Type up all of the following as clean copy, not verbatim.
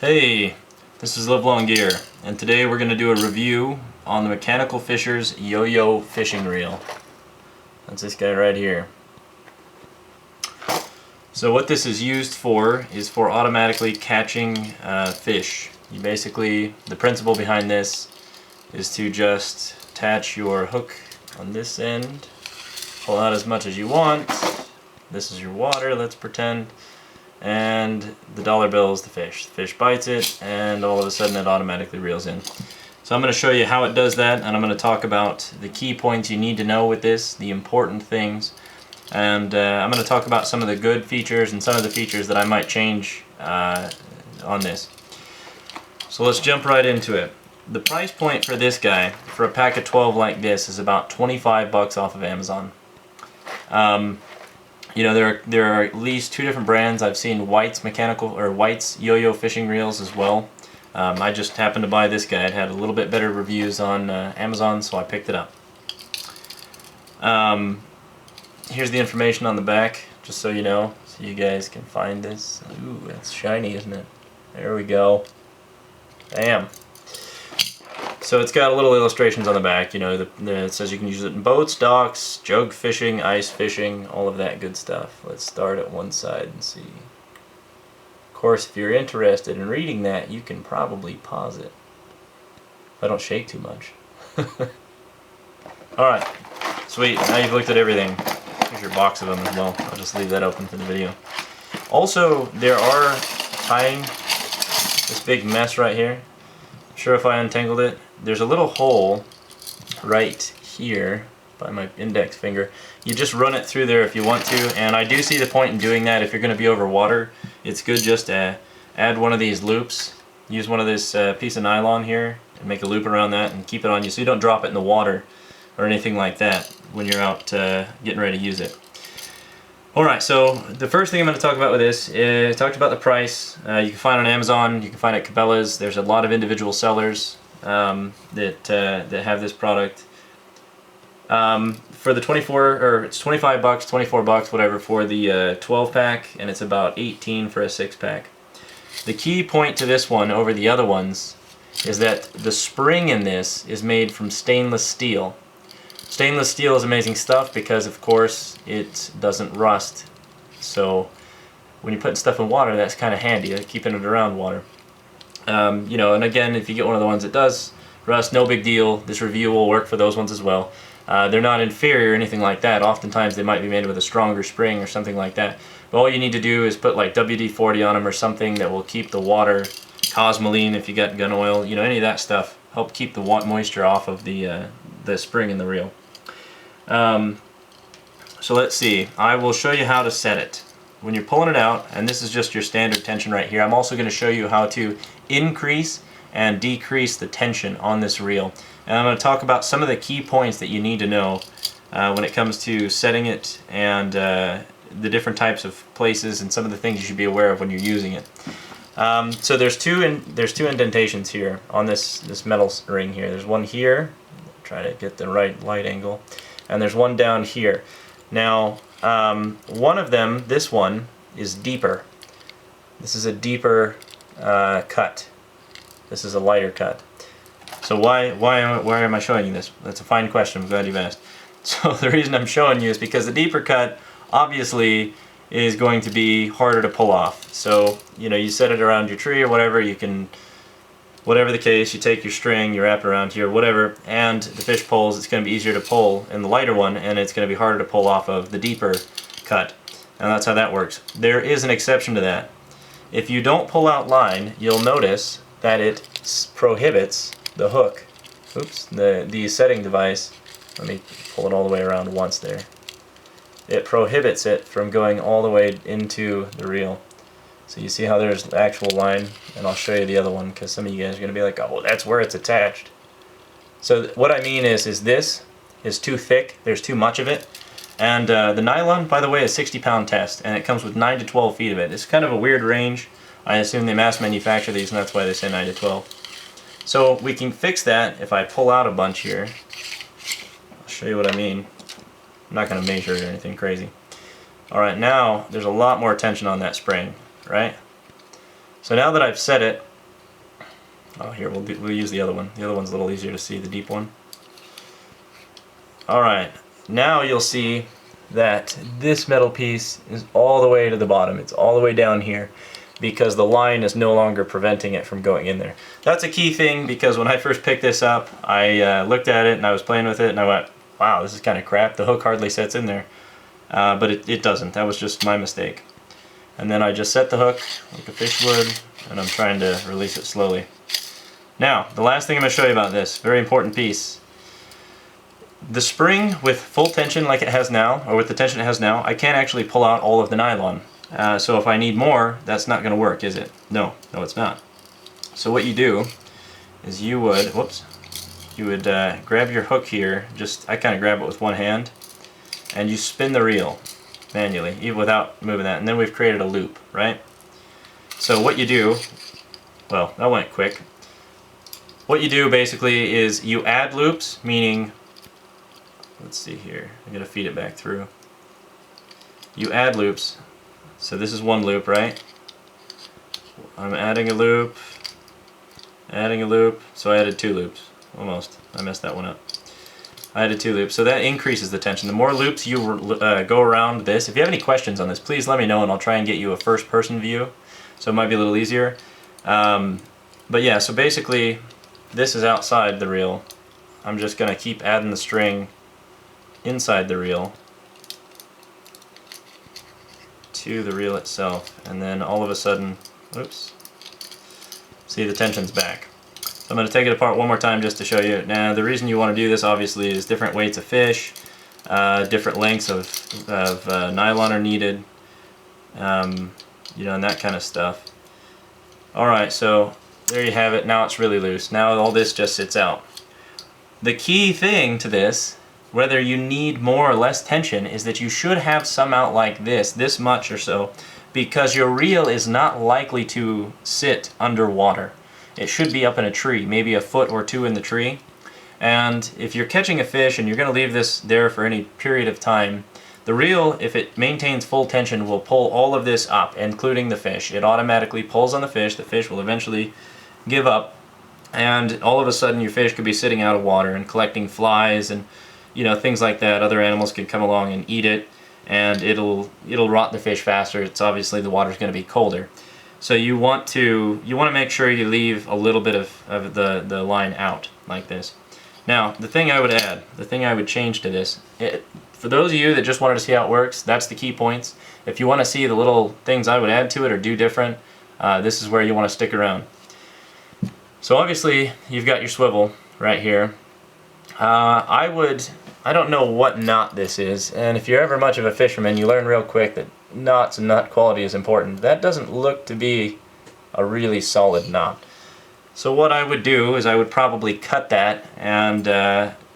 Hey, this is LiveLongGear, and today we're going to do a review on the Mechanical Fisher's Yo-Yo Fishing Reel. That's this guy right here. So what this is used for is for automatically catching fish. You basically, the principle behind this is to just attach your hook on this end, pull out as much as you want. This is your water, let's pretend. And the dollar bill is the fish. The fish bites it, and all of a sudden it automatically reels in. So I'm going to show you how it does that, and I'm going to talk about the key points you need to know with this, the important things, and I'm going to talk about some of the good features and some of the features that I might change on this. So let's jump right into it. The price point for this guy, for a pack of 12 like this, is about 25 bucks off of Amazon. You know, there are at least two different brands. I've seen White's White's yo-yo fishing reels as well. I just happened to buy this guy. It had a little bit better reviews on Amazon, so I picked it up. Here's the information on the back, just so you know, so you guys can find this. Ooh, that's shiny, isn't it? There we go. Bam. So it's got little illustrations on the back, you know, it says you can use it in boats, docks, jug fishing, ice fishing, all of that good stuff. Let's start at one side and see. Of course, if you're interested in reading that, you can probably pause it. If I don't shake too much. Alright, sweet, now you've looked at everything. Here's your box of them as well. I'll just leave that open for the video. Also, there are tying this big mess right here. Sure if I untangled it. There's a little hole right here by my index finger. You just run it through there if you want to, and I do see the point in doing that. If you're going to be over water, it's good just to add one of these loops. Use one of this piece of nylon here and make a loop around that and keep it on you so you don't drop it in the water or anything like that when you're out getting ready to use it. Alright, so the first thing I'm going to talk about with this is, I talked about the price. You can find it on Amazon, you can find it at Cabela's. There's a lot of individual sellers that have this product. For the 24, or it's 25 bucks, 24 bucks, whatever, for the 12 pack, and it's about 18 for a 6 pack. The key point to this one over the other ones is that the spring in this is made from stainless steel. Stainless steel is amazing stuff because, of course, it doesn't rust. So when you're putting stuff in water, that's kind of handy, keeping it around water. You know, and again, if you get one of the ones that does rust, no big deal. This review will work for those ones as well. They're not inferior or anything like that. Oftentimes they might be made with a stronger spring or something like that. But all you need to do is put like WD-40 on them or something that will keep the water, Cosmoline if you got gun oil, you know, any of that stuff, help keep the moisture off of the spring in the reel. So let's see, I will show you how to set it. When you're pulling it out, and this is just your standard tension right here, I'm also going to show you how to increase and decrease the tension on this reel. And I'm going to talk about some of the key points that you need to know when it comes to setting it and the different types of places and some of the things you should be aware of when you're using it. So there's two indentations here on this metal ring here. There's one here, try to get the right light angle, and there's one down here. Now, one of them, this one, is deeper. This is a deeper cut. This is a lighter cut. So why am I showing you this? That's a fine question. I'm glad you've asked. So the reason I'm showing you is because the deeper cut obviously is going to be harder to pull off. So, you know, you set it around your tree or whatever, you can, whatever the case, you take your string, you wrap it around here, whatever, and the fish pulls. It's going to be easier to pull in the lighter one, and it's going to be harder to pull off of the deeper cut. And that's how that works. There is an exception to that. If you don't pull out line, you'll notice that it prohibits the hook, the setting device. Let me pull it all the way around once there. It prohibits it from going all the way into the reel. So you see how there's actual line, and I'll show you the other one because some of you guys are going to be like, oh, that's where it's attached. So what I mean is this is too thick, there's too much of it, and the nylon, by the way, is 60-pound test, and it comes with 9 to 12 feet of it. It's kind of a weird range. I assume they mass manufacture these, and that's why they say 9 to 12. So we can fix that if I pull out a bunch here. I'll show you what I mean. I'm not going to measure it or anything crazy. Alright, now there's a lot more tension on that spring, right? So now that I've set it, Oh, here, we'll use the other one. The other one's a little easier to see, the deep one. Alright, now you'll see that this metal piece is all the way to the bottom. It's all the way down here because the line is no longer preventing it from going in there. That's a key thing because when I first picked this up, I looked at it and I was playing with it and I went, wow, this is kind of crap. The hook hardly sets in there. But it doesn't. That was just my mistake. And then I just set the hook like a fish would, and I'm trying to release it slowly. Now, the last thing I'm going to show you about this, very important piece. The spring with full tension like it has now, or with the tension it has now, I can't actually pull out all of the nylon. So if I need more, that's not going to work, is it? No, it's not. So what you do is you would, grab your hook here, I kind of grab it with one hand, and you spin the reel manually, even without moving that, and then we've created a loop, right? So what you do, well, that went quick. What you do basically is you add loops, meaning, let's see here, I'm going to feed it back through. You add loops, so this is one loop, right? I'm adding a loop, so I added 2 loops, almost. I messed that one up. I added 2 loops, so that increases the tension. The more loops you go around this, if you have any questions on this, please let me know and I'll try and get you a first-person view, so it might be a little easier. But yeah, so basically, this is outside the reel. I'm just going to keep adding the string inside the reel to the reel itself, and then all of a sudden, oops, see, the tension's back. So I'm going to take it apart one more time just to show you. Now the reason you want to do this obviously is different weights of fish, different lengths of nylon are needed, you know, and that kind of stuff. Alright, so there you have it. Now it's really loose. Now all this just sits out. The key thing to this, whether you need more or less tension, is that you should have some out like this much or so, because your reel is not likely to sit underwater. It should be up in a tree, maybe a foot or 2 in the tree. And if you're catching a fish and you're going to leave this there for any period of time, the reel, if it maintains full tension, will pull all of this up, including the fish. It automatically pulls on the fish will eventually give up, and all of a sudden your fish could be sitting out of water and collecting flies and, you know, things like that. Other animals can come along and eat it, and it'll rot the fish faster. It's obviously the water's going to be colder. So you want to make sure you leave a little bit of the line out like this. Now, the thing I would add, the thing I would change to this, for those of you that just wanted to see how it works, that's the key points. If you want to see the little things I would add to it or do different, this is where you want to stick around. So obviously you've got your swivel right here. I don't know what knot this is, and if you're ever much of a fisherman, you learn real quick that knots and knot quality is important. That doesn't look to be a really solid knot. So what I would do is I would probably cut that and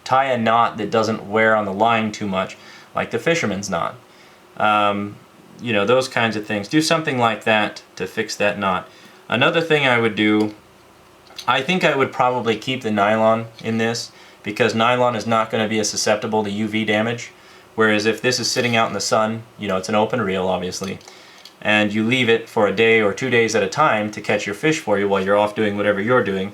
tie a knot that doesn't wear on the line too much, like the fisherman's knot. You know, those kinds of things. Do something like that to fix that knot. Another thing I would do, I think I would probably keep the nylon in this, because nylon is not going to be as susceptible to UV damage. Whereas if this is sitting out in the sun, you know, it's an open reel obviously, and you leave it for a day or 2 days at a time to catch your fish for you while you're off doing whatever you're doing,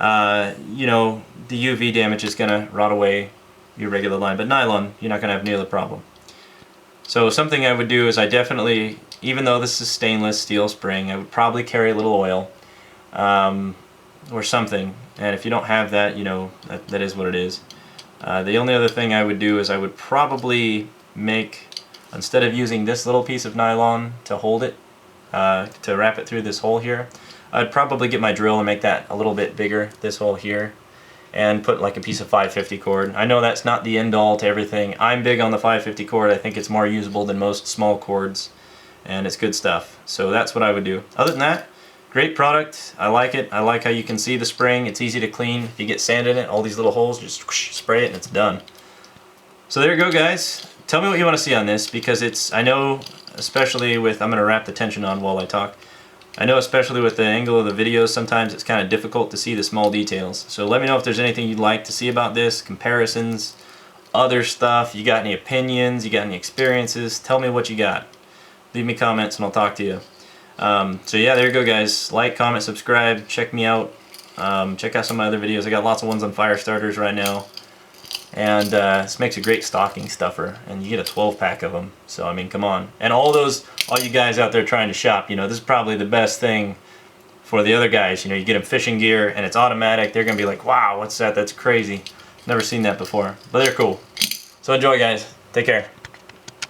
you know, the UV damage is going to rot away your regular line. But nylon, you're not going to have near the problem. So something I would do is I definitely, even though this is stainless steel spring, I would probably carry a little oil or something. And if you don't have that, you know, that is what it is. The only other thing I would do is I would probably make, instead of using this little piece of nylon to hold it, to wrap it through this hole here, I'd probably get my drill and make that a little bit bigger, this hole here, and put like a piece of 550 cord. I know that's not the end all to everything. I'm big on the 550 cord. I think it's more usable than most small cords, and it's good stuff. So that's what I would do. Other than that, great product. I like it. I like how you can see the spring. It's easy to clean. If you get sand in it, all these little holes, just spray it and it's done. So there you go, guys. Tell me what you want to see on this, because it's, I know, especially with, I'm going to wrap the tension on while I talk. I know especially with the angle of the videos, sometimes it's kind of difficult to see the small details. So let me know if there's anything you'd like to see about this, comparisons, other stuff. You got any opinions? You got any experiences? Tell me what you got. Leave me comments and I'll talk to you. So yeah, there you go, guys. Like, comment, subscribe, check me out. Check out some of my other videos. I got lots of ones on fire starters right now. And this makes a great stocking stuffer, and you get a 12-pack of them. So I mean, come on. And all you guys out there trying to shop, you know, this is probably the best thing for the other guys. You know, you get them fishing gear and it's automatic. They're gonna be like, wow, what's that? That's crazy. Never seen that before. But they're cool. So enjoy, guys. Take care.